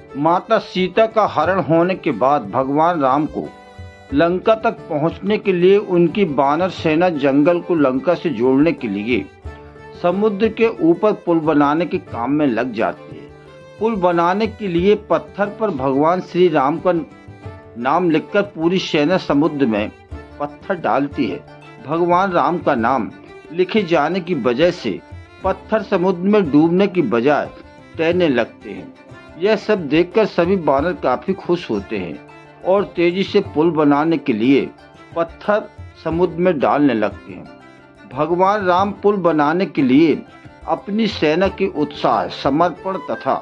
माता सीता का हरण होने के बाद भगवान राम को लंका तक पहुंचने के लिए उनकी वानर सेना जंगल को लंका से जोड़ने के लिए समुद्र के ऊपर पुल बनाने के काम में लग जाती है। पुल बनाने के लिए पत्थर पर भगवान श्री राम का नाम लिखकर पूरी सेना समुद्र में पत्थर डालती है। भगवान राम का नाम लिखे जाने की वजह से पत्थर समुद्र में डूबने की बजाय तैरने लगते हैं। यह सब देखकर सभी वानर काफी खुश होते हैं और तेजी से पुल बनाने के लिए पत्थर समुद्र में डालने लगते हैं। भगवान राम पुल बनाने के लिए अपनी सेना के उत्साह, समर्पण तथा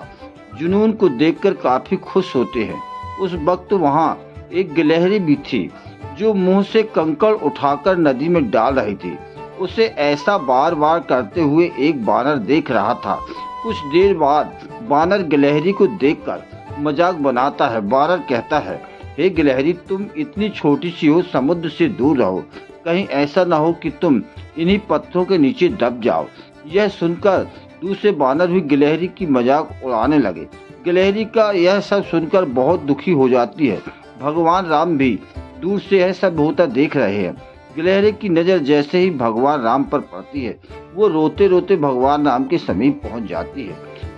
जुनून को देखकर काफी खुश होते हैं। उस वक्त वहाँ एक गिलहरी भी थी जो मुंह से कंकड़ उठाकर नदी में डाल रही थी। उसे ऐसा बार बार करते हुए एक वानर देख रहा था। कुछ देर बाद वानर गिलहरी को देखकर मजाक बनाता है। वानर कहता है, हे गिलहरी, तुम इतनी छोटी सी हो, समुद्र से दूर रहो, कहीं ऐसा न हो कि तुम इन्हीं पत्थरों के नीचे दब जाओ। यह सुनकर दूसरे वानर भी गिलहरी की मजाक उड़ाने लगे। गिलहरी का यह सब सुनकर बहुत दुखी हो जाती है। भगवान राम भी दूर से यह सब होता देख रहे हैं। गिलहरी की नज़र जैसे ही भगवान राम पर पड़ती है, वो रोते रोते भगवान राम के समीप पहुंच जाती है।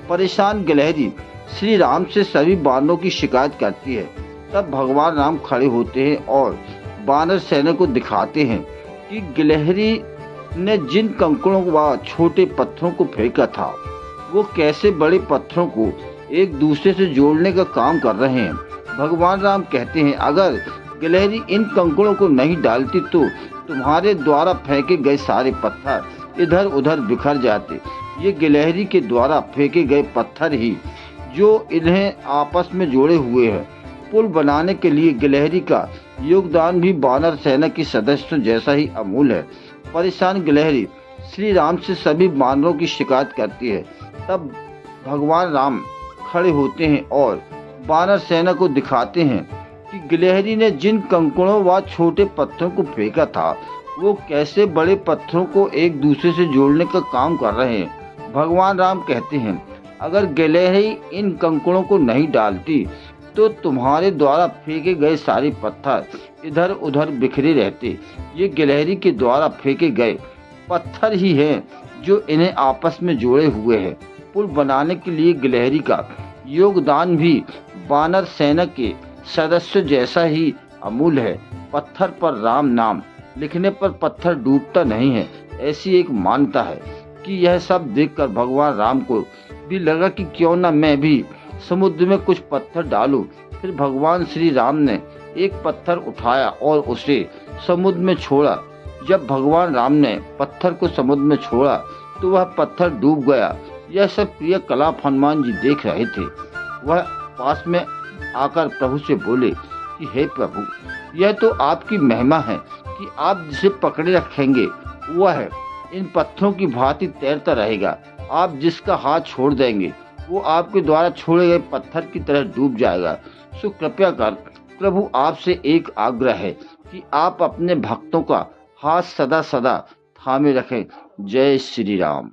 परेशान गिलहरी श्री राम से सभी वानरों की शिकायत करती है। तब भगवान राम खड़े होते हैं और वानर सेना को दिखाते हैं कि गिलहरी ने जिन कंकड़ों व छोटे पत्थरों को फेंका था, वो कैसे बड़े पत्थरों को एक दूसरे से जोड़ने का काम कर रहे हैं। भगवान राम कहते हैं, अगर गिलहरी इन कंकड़ों को नहीं डालती तो तुम्हारे द्वारा फेंके गए सारे पत्थर इधर उधर बिखर जाते। ये गिलहरी के द्वारा फेंके गए पत्थर ही जो इन्हें आपस में जोड़े हुए हैं। पुल बनाने के लिए गिलहरी का योगदान भी वानर सेना के सदस्यों जैसा ही अमूल्य है। परेशान गिलहरी श्री राम से सभी वानरों की शिकायत करती है। तब भगवान राम खड़े होते हैं और वानर सेना को दिखाते हैं कि गिलहरी ने जिन कंकड़ों व छोटे पत्थरों को फेंका था, वो कैसे बड़े पत्थरों को एक दूसरे से जोड़ने का काम कर रहे हैं। भगवान राम कहते हैं, अगर गिलहरी इन कंकड़ों को नहीं डालती तो तुम्हारे द्वारा फेंके गए सारे पत्थर इधर उधर बिखरे रहते। ये गिलहरी के द्वारा फेंके गए पत्थर ही हैं जो इन्हें आपस में जोड़े हुए हैं। पुल बनाने के लिए गिलहरी का योगदान भी वानर सेना के सदस्य जैसा ही अमूल्य है। पत्थर पर राम नाम लिखने पर पत्थर डूबता नहीं है, ऐसी एक मान्यता है। कि यह सब देखकर भगवान राम को भी लगा कि क्यों न मैं भी समुद्र में कुछ पत्थर डालूं। फिर भगवान श्री राम ने एक पत्थर उठाया और उसे समुद्र में छोड़ा। जब भगवान राम ने पत्थर को समुद्र में छोड़ा तो वह पत्थर डूब गया। यह सब क्रियाकलाप हनुमान जी देख रहे थे। वह पास में आकर प्रभु से बोले कि हे प्रभु, यह तो आपकी महिमा है कि आप जिसे पकड़े रखेंगे वह इन पत्थरों की भांति तैरता रहेगा। आप जिसका हाथ छोड़ देंगे वो आपके द्वारा छोड़े गए पत्थर की तरह डूब जाएगा। सो कृपया कर प्रभु, आपसे एक आग्रह है कि आप अपने भक्तों का हाथ सदा सदा थामे रखें। जय श्री राम।